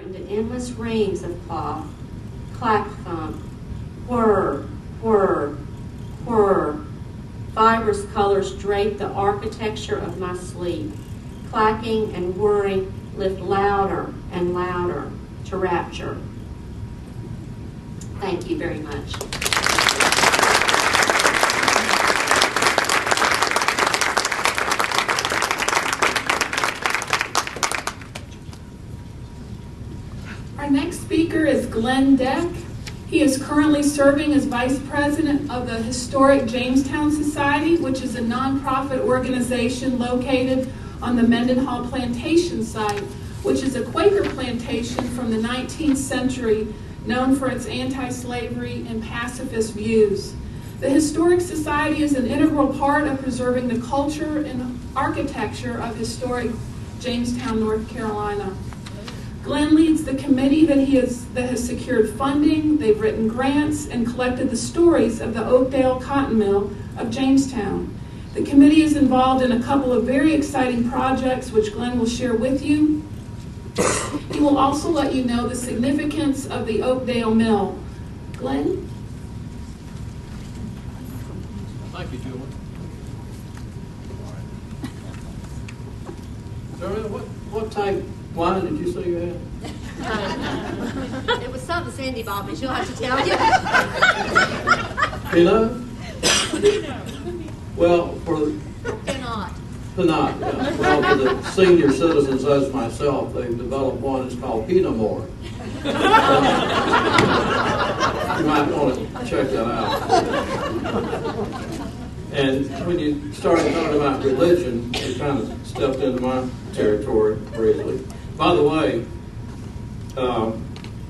into endless reams of cloth. Clack thump, whir, whir, whir. Fibrous colors drape the architecture of my sleep. Clacking and whirring lift louder and louder to rapture. Thank you very much. Our next speaker is Glenn Deck. He is currently serving as Vice President of the Historic Jamestown Society, which is a nonprofit organization located on the Mendenhall Plantation site, which is a Quaker plantation from the 19th century known for its anti-slavery and pacifist views. The Historic Society is an integral part of preserving the culture and architecture of historic Jamestown, North Carolina. Glenn leads the committee that has secured funding, they've written grants, and collected the stories of the Oakdale Cotton Mill of Jamestown. The committee is involved in a couple of very exciting projects which Glenn will share with you. He will also let you know the significance of the Oakdale Mill. Glenn? Thank you, Julie. Joanne, what type wine did you say you had? It was something Sandy bought me. She'll have to tell you. Pinot? Well, for Cannot. Pinot, yeah. Well, for the senior citizens as myself, they've developed one that's called Pinot Noir. You might want to check that out. And when you started talking about religion, you kind of stepped into my territory briefly. By the way,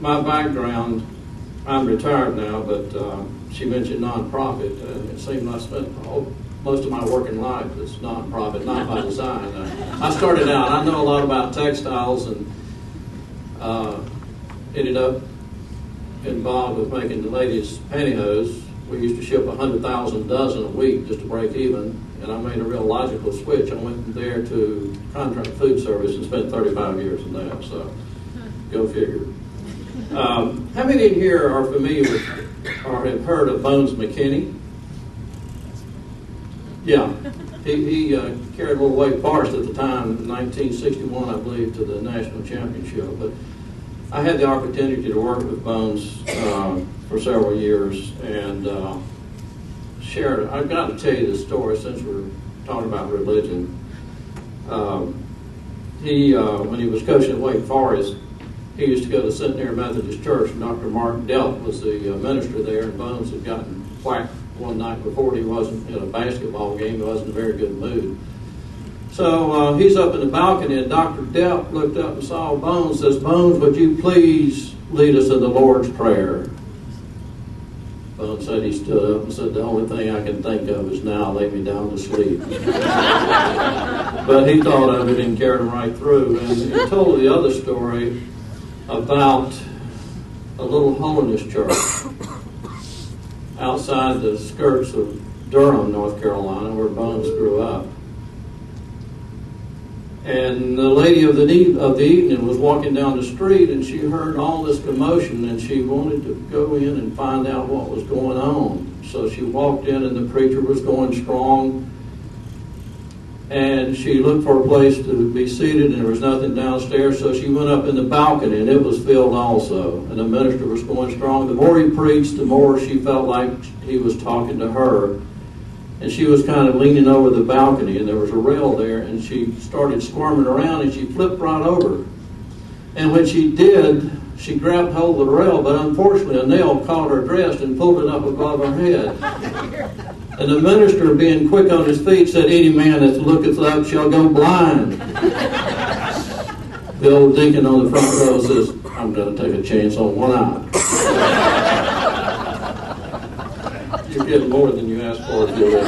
my background, I'm retired now, but she mentioned nonprofit, and it seemed I spent most of my working life as nonprofit, not by design. I started out, I know a lot about textiles, and ended up involved with making the ladies' pantyhose. We used to ship 100,000 dozen a week just to break even, and I made a real logical switch. I went from there to contract food service and spent 35 years in that, so go figure. How many in here are familiar with or have heard of Bones McKinney? Yeah, he carried Little Wake Forest at the time, in 1961, I believe, to the national championship. But I had the opportunity to work with Bones for several years and shared. I've got to tell you this story since we're talking about religion. When he was coaching at Wake Forest, he used to go to Centenary Methodist Church, and Dr. Mark Delp was the minister there, and Bones had gotten whacked one night before. He wasn't in a basketball game. He wasn't in a very good mood. So he's up in the balcony, and Dr. Delp looked up and saw Bones, says, "Bones, would you please lead us in the Lord's Prayer?" Bones said he stood up and said, "The only thing I can think of is now lay me down to sleep." But he thought of it and carried him right through. And he told the other story about a little holiness church outside the skirts of Durham, North Carolina, where Bones grew up. And the lady of the evening was walking down the street, and she heard all this commotion, and she wanted to go in and find out what was going on. So she walked in, and the preacher was going strong. And she looked for a place to be seated, and there was nothing downstairs, so she went up in the balcony, and it was filled also. And the minister was going strong. The more he preached, the more she felt like he was talking to her. And she was kind of leaning over the balcony, and there was a rail there, and she started squirming around, and she flipped right over. And when she did, she grabbed hold of the rail, but unfortunately a nail caught her dress and pulled it up above her head. And the minister, being quick on his feet, said, "Any man that looketh up shall go blind." The old deacon on the front row says, "I'm going to take a chance on one eye." You're getting more than you asked for, Julie.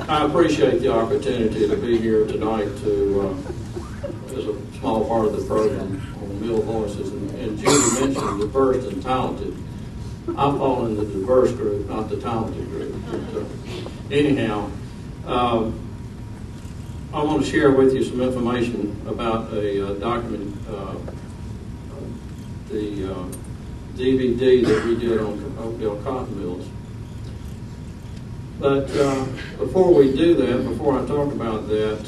I appreciate the opportunity to be here tonight as a small part of the program on Mill Voices. And Julie mentioned diverse and talented. I fall in the diverse group, not the talented group. But, anyhow, I want to share with you some information about a document, the DVD that we did on Oakdale cotton mills. But before we do that, before I talk about that,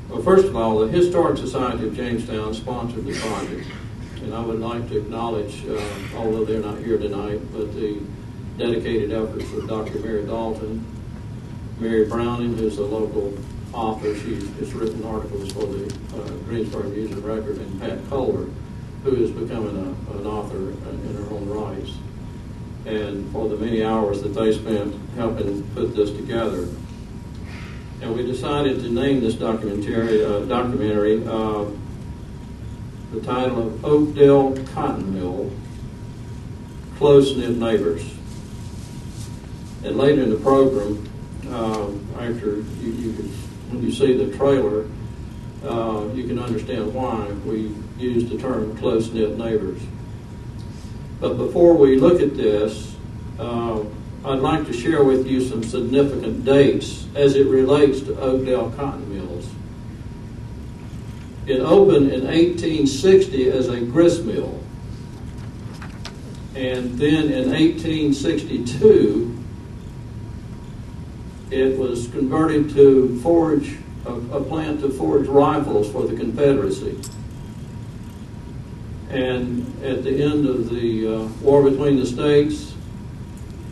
well, first of all, the Historic Society of Jamestown sponsored the project. And I would like to acknowledge, although they're not here tonight, but the dedicated efforts of Dr. Mary Dalton, Mary Browning, who's a local author. She has written articles for the Greensboro News and Record, and Pat Kohler, who is becoming an author in her own rights, and for the many hours that they spent helping put this together. And we decided to name this documentary the title of Oakdale Cotton Mill, Close-Knit Neighbors. And later in the program, after when you see the trailer, you can understand why we used the term close-knit neighbors. But before we look at this, I'd like to share with you some significant dates as it relates to Oakdale Cotton Mills. It opened in 1860 as a grist mill, and then in 1862 it was converted to forge a plant to forge rifles for the Confederacy. And at the end of the war between the states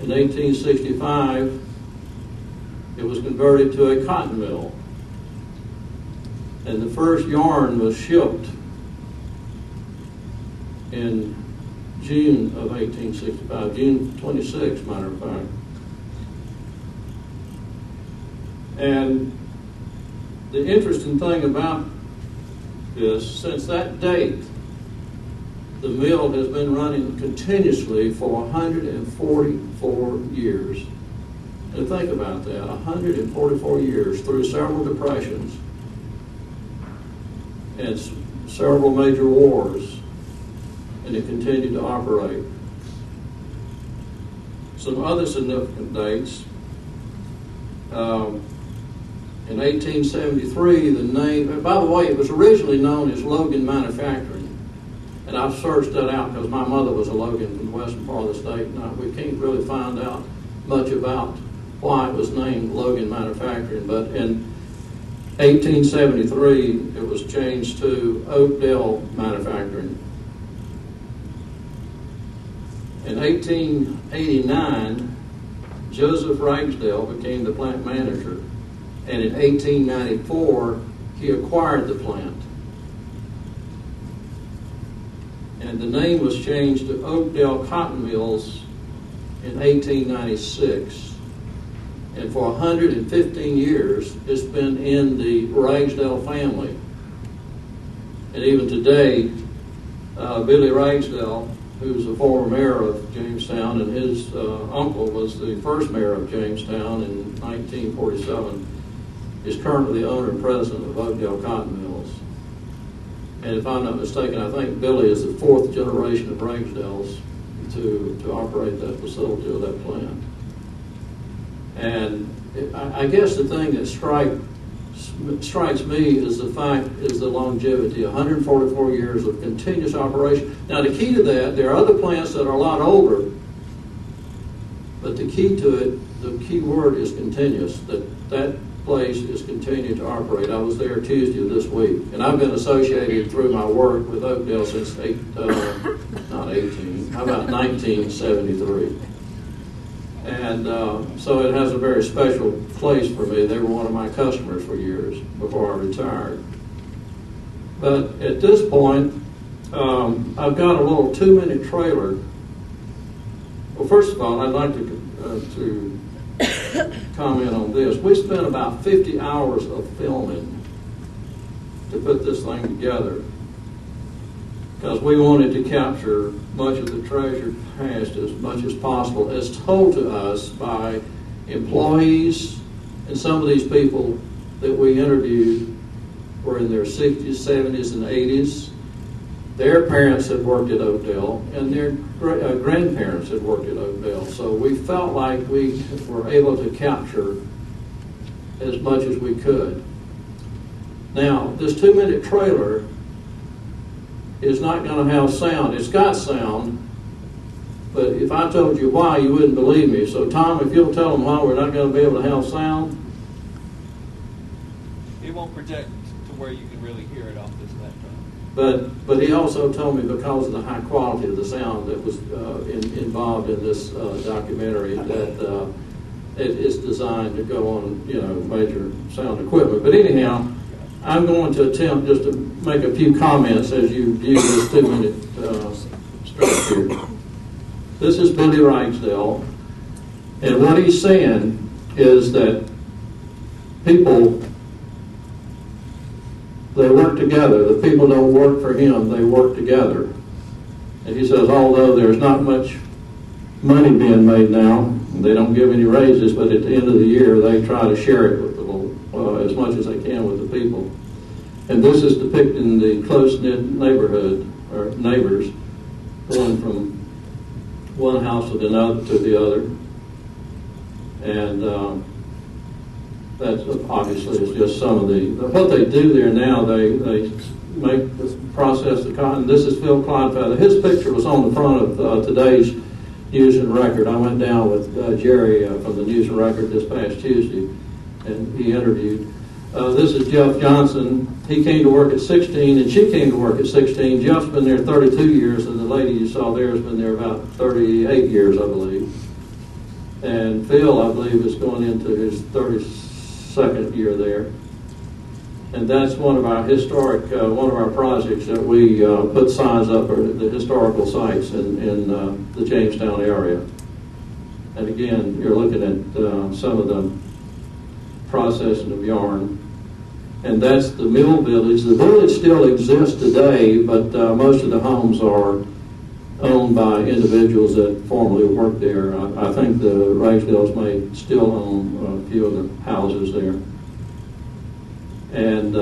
in 1865, it was converted to a cotton mill. And the first yarn was shipped in June of 1865, June 26, matter of fact. And the interesting thing about this, since that date, the mill has been running continuously for 144 years. And think about that, 144 years through several depressions and several major wars, and it continued to operate. Some other significant dates. In 1873, the name, and by the way, it was originally known as Logan Manufacturing. And I've searched that out because my mother was a Logan from the western part of the state, and we can't really find out much about why it was named Logan Manufacturing. But in 1873, it was changed to Oakdale Manufacturing. In 1889, Joseph Ragsdale became the plant manager, and in 1894, he acquired the plant. And the name was changed to Oakdale Cotton Mills in 1896. And for 115 years, it's been in the Ragsdale family. And even today, Billy Ragsdale, who's the former mayor of Jamestown, and his uncle was the first mayor of Jamestown in 1947, is currently the owner and president of Oakdale Cotton Mills. And if I'm not mistaken, I think Billy is the fourth generation of Ragsdales to operate that facility or that plant. And I guess the thing that strikes me is the longevity, 144 years of continuous operation. Now, the key to that, there are other plants that are a lot older, but the key to it, the key word is continuous, that place is continuing to operate. I was there Tuesday of this week, and I've been associated through my work with Oakdale since about 1973. And so it has a very special place for me. They were one of my customers for years before I retired. But at this point, I've got a little 2-minute trailer. Well, first of all, I'd like to comment on this. We spent about 50 hours of filming to put this thing together because we wanted to capture much of the treasured past as much as possible, as told to us by employees, and some of these people that we interviewed were in their 60s, 70s, and 80s. Their parents had worked at Oakdale, and their grandparents had worked at Oakdale. So we felt like we were able to capture as much as we could. Now, this 2-minute trailer is not going to have sound. It's got sound, but if I told you why, you wouldn't believe me. So, Tom, if you'll tell them why we're not going to be able to have sound. It won't project to where you can really hear it off this laptop. But he also told me because of the high quality of the sound that was involved in this documentary that it is designed to go on, major sound equipment. But anyhow, I'm going to attempt just to make a few comments as you view this 2-minute stretch here. This is Billy Ragsdale, and what he's saying is that people, they work together. The people don't work for him, they work together. And he says, although there's not much money being made now, they don't give any raises, but at the end of the year, they try to share it with the as much as they can with the people. And this is depicting the close-knit neighborhood, or neighbors, going from one house to the other. And that's obviously is just some of what they do there now. They process the cotton. This is Phil Clodfeather. His picture was on the front of today's News and Record. I went down with Jerry from the News and Record this past Tuesday, and he interviewed. This is Jeff Johnson. He came to work at 16, and she came to work at 16. Jeff's been there 32 years, and the lady you saw there has been there about 38 years, I believe. And Phil, I believe, is going into his 32nd year there. And that's one of our historic, one of our projects that we put signs up for the historical sites in the Jamestown area. And again, you're looking at some of the processing of yarn. And that's the mill village. The village still exists today, but most of the homes are owned by individuals that formerly worked there. I think the Ragsdales may still own a few of the houses there. And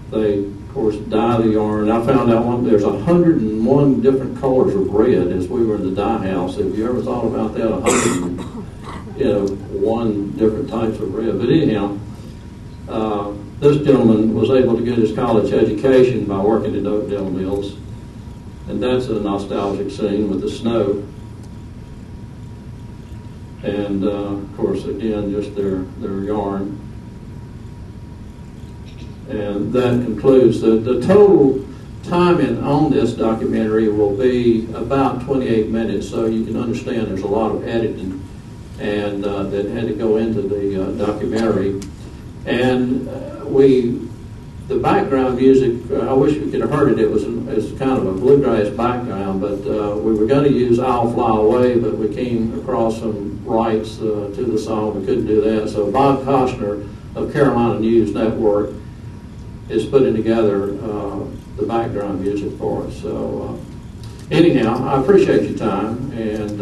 they, of course, dye the yarn. I found out there's 101 different colors of red as we were in the dye house. Have you ever thought about that? 101 different types of red. But anyhow, this gentleman was able to get his college education by working at Oakdale Mills. And that's a nostalgic scene with the snow. And, of course, again, just their yarn. And that concludes the total timing on this documentary will be about 28 minutes, so you can understand there's a lot of editing and that had to go into the documentary. And the background music, I wish we could have heard it. It's kind of a bluegrass background, but we were going to use "I'll Fly Away," but we came across some rights to the song. We couldn't do that. So Bob Costner of Carolina News Network is putting together the background music for us. So anyhow, I appreciate your time, and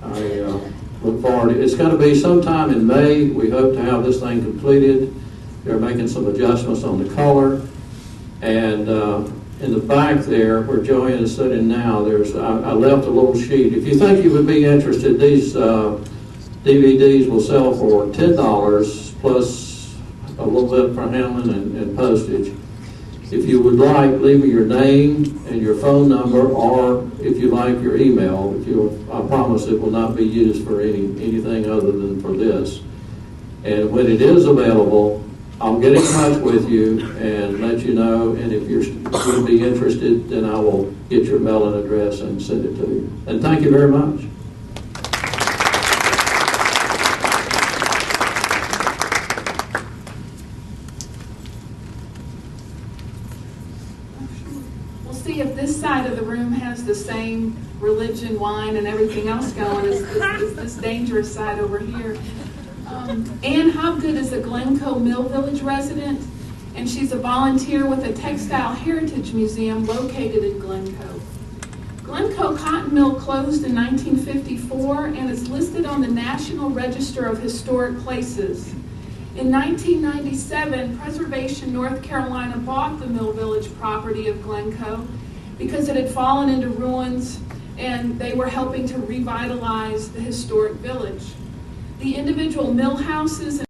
I look forward. It's going to be sometime in May. We hope to have this thing completed. They're making some adjustments on the color. And in the back there, where Joanne is sitting now, I left a little sheet. If you think you would be interested, these DVDs will sell for $10 plus a little bit for handling and postage. If you would like, leave me your name and your phone number, or if you like, your email. I promise it will not be used for anything other than for this. And when it is available, I'll get in touch with you and let you know. And if you would be interested, then I will get your mailing address and send it to you. And thank you very much. If this side of the room has the same religion, wine, and everything else going as this dangerous side over here. Ann Hobgood is a Glencoe Mill Village resident, and she's a volunteer with a Textile Heritage Museum located in Glencoe. Glencoe Cotton Mill closed in 1954 and is listed on the National Register of Historic Places. In 1997, Preservation North Carolina bought the Mill Village property of Glencoe because it had fallen into ruins, and they were helping to revitalize the historic village. The individual mill houses